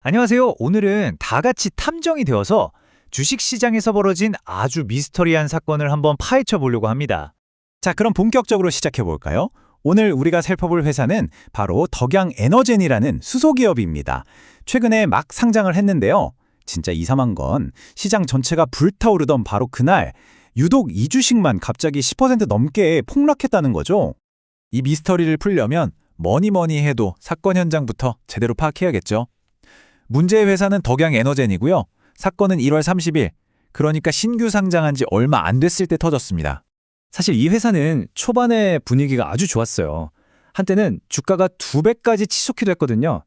안녕하세요. 오늘은 다 같이 탐정이 되어서 주식시장에서 벌어진 아주 미스터리한 사건을 한번 파헤쳐 보려고 합니다. 자, 그럼 본격적으로 시작해 볼까요? 오늘 우리가 살펴볼 회사는 바로 덕양에너젠이라는 수소기업입니다. 최근에 막 상장을 했는데요. 진짜 이상한 건 시장 전체가 불타오르던 바로 그날 유독 이 주식만 갑자기 10% 넘게 폭락했다는 거죠. 이 미스터리를 풀려면 뭐니 해도 사건 현장부터 제대로 파악해야겠죠. 문제의 회사는 덕양에너젠이고요. 사건은 1월 30일, 그러니까 신규 상장한 지 얼마 안 됐을 때 터졌습니다. 사실 이 회사는 초반에 분위기가 아주 좋았어요. 한때는 주가가 2배까지 치솟기도 했거든요.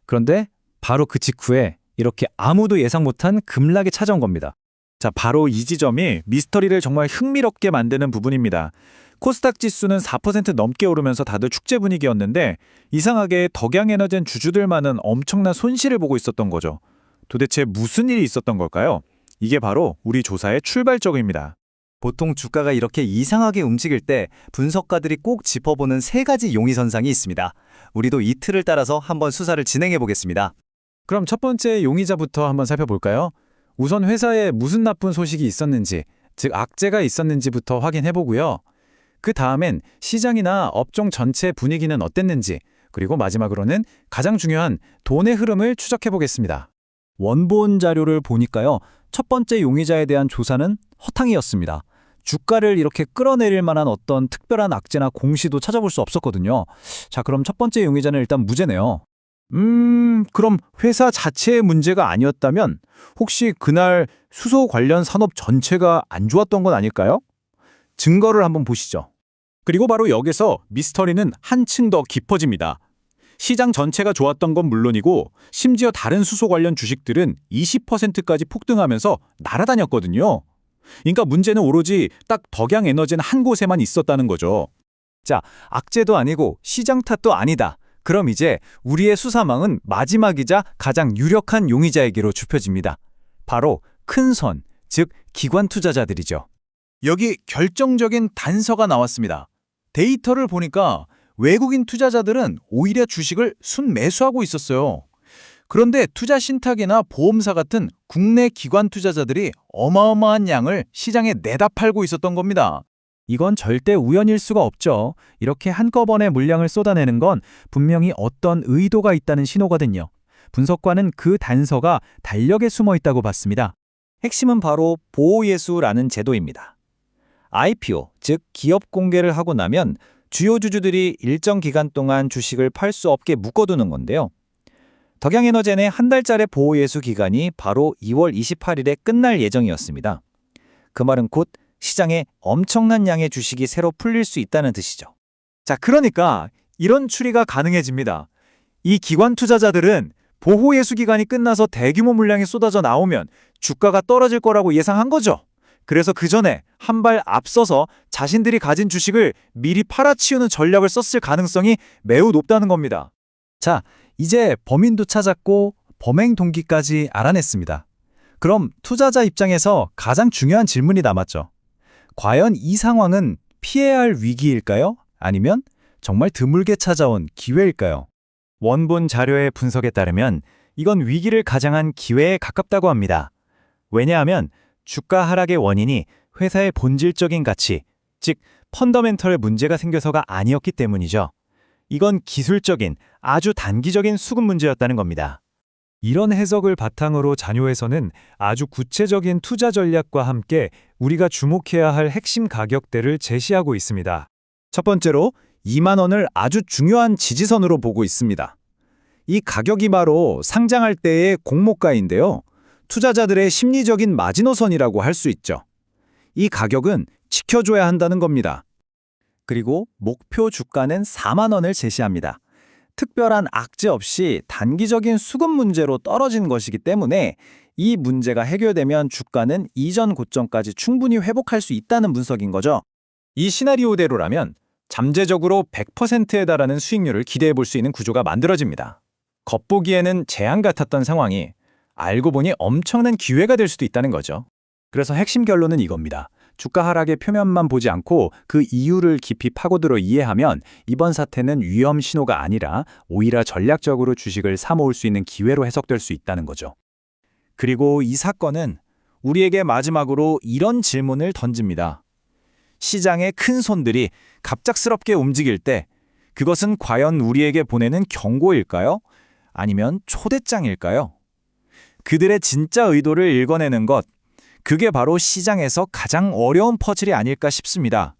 그런데 바로 그 직후에 이렇게 아무도 예상 못한 급락이 찾아온 겁니다. 자, 바로 이 지점이 미스터리를 정말 흥미롭게 만드는 부분입니다. 코스닥 지수는 4% 넘게 오르면서 다들 축제 분위기였는데 이상하게 덕양에너젠 주주들만은 엄청난 손실을 보고 있었던 거죠. 도대체 무슨 일이 있었던 걸까요? 이게 바로 우리 조사의 출발점입니다. 보통 주가가 이렇게 이상하게 움직일 때 분석가들이 꼭 짚어보는 세 가지 용의선상이 있습니다. 우리도 이 틀을 따라서 한번 수사를 진행해 보겠습니다. 그럼 첫 번째 용의자부터 한번 살펴볼까요? 우선 회사에 무슨 나쁜 소식이 있었는지, 즉 악재가 있었는지부터 확인해 보고요. 그 다음엔 시장이나 업종 전체 분위기는 어땠는지, 그리고 마지막으로는 가장 중요한 돈의 흐름을 추적해 보겠습니다. 원본 자료를 보니까요. 첫 번째 용의자에 대한 조사는 허탕이었습니다. 주가를 이렇게 끌어내릴 만한 어떤 특별한 악재나 공시도 찾아볼 수 없었거든요. 자, 그럼 첫 번째 용의자는 일단 무죄네요. 그럼 회사 자체의 문제가 아니었다면 혹시 그날 수소 관련 산업 전체가 안 좋았던 건 아닐까요? 증거를 한번 보시죠. 그리고 바로 여기서 미스터리는 한층 더 깊어집니다. 시장 전체가 좋았던 건 물론이고 심지어 다른 수소 관련 주식들은 20%까지 폭등하면서 날아다녔거든요. 그러니까 문제는 오로지 딱 덕양에너지는 한 곳에만 있었다는 거죠. 자, 악재도 아니고 시장 탓도 아니다. 그럼 이제 우리의 수사망은 마지막이자 가장 유력한 용의자에게로 좁혀집니다. 바로 큰 선, 즉 기관 투자자들이죠. 여기 결정적인 단서가 나왔습니다. 데이터를 보니까 외국인 투자자들은 오히려 주식을 순매수하고 있었어요. 그런데 투자 신탁이나 보험사 같은 국내 기관 투자자들이 어마어마한 양을 시장에 내다 팔고 있었던 겁니다. 이건 절대 우연일 수가 없죠. 이렇게 한꺼번에 물량을 쏟아내는 건 분명히 어떤 의도가 있다는 신호거든요. 분석관은 그 단서가 달력에 숨어 있다고 봤습니다. 핵심은 바로 보호예수라는 제도입니다. IPO, 즉 기업 공개를 하고 나면 주요 주주들이 일정 기간 동안 주식을 팔 수 없게 묶어두는 건데요. 덕양에너젠의 한 달짜리 보호예수 기간이 바로 2월 28일에 끝날 예정이었습니다. 그 말은 곧 시장에 엄청난 양의 주식이 새로 풀릴 수 있다는 뜻이죠. 자, 그러니까 이런 추리가 가능해집니다. 이 기관 투자자들은 보호예수 기간이 끝나서 대규모 물량이 쏟아져 나오면 주가가 떨어질 거라고 예상한 거죠. 그래서 그 전에 한 발 앞서서 자신들이 가진 주식을 미리 팔아치우는 전략을 썼을 가능성이 매우 높다는 겁니다. 자, 이제 범인도 찾았고 범행 동기까지 알아냈습니다. 그럼 투자자 입장에서 가장 중요한 질문이 남았죠. 과연 이 상황은 피해야 할 위기일까요? 아니면 정말 드물게 찾아온 기회일까요? 원본 자료의 분석에 따르면 이건 위기를 가장한 기회에 가깝다고 합니다. 왜냐하면 주가 하락의 원인이 회사의 본질적인 가치, 즉 펀더멘털 문제가 생겨서가 아니었기 때문이죠. 이건 기술적인 아주 단기적인 수급 문제였다는 겁니다. 이런 해석을 바탕으로 잔요에서는 아주 구체적인 투자 전략과 함께 우리가 주목해야 할 핵심 가격대를 제시하고 있습니다. 첫 번째로 2만 원을 아주 중요한 지지선으로 보고 있습니다. 이 가격이 바로 상장할 때의 공모가인데요. 투자자들의 심리적인 마지노선이라고 할 수 있죠. 이 가격은 지켜줘야 한다는 겁니다. 그리고 목표 주가는 4만 원을 제시합니다. 특별한 악재 없이 단기적인 수급 문제로 떨어진 것이기 때문에 이 문제가 해결되면 주가는 이전 고점까지 충분히 회복할 수 있다는 분석인 거죠. 이 시나리오대로라면 잠재적으로 100%에 달하는 수익률을 기대해 볼 수 있는 구조가 만들어집니다. 겉보기에는 재앙 같았던 상황이 알고 보니 엄청난 기회가 될 수도 있다는 거죠. 그래서 핵심 결론은 이겁니다. 주가 하락의 표면만 보지 않고 그 이유를 깊이 파고들어 이해하면 이번 사태는 위험 신호가 아니라 오히려 전략적으로 주식을 사모을 수 있는 기회로 해석될 수 있다는 거죠. 그리고 이 사건은 우리에게 마지막으로 이런 질문을 던집니다. 시장의 큰 손들이 갑작스럽게 움직일 때 그것은 과연 우리에게 보내는 경고일까요? 아니면 초대장일까요? 그들의 진짜 의도를 읽어내는 것, 그게 바로 시장에서 가장 어려운 퍼즐이 아닐까 싶습니다.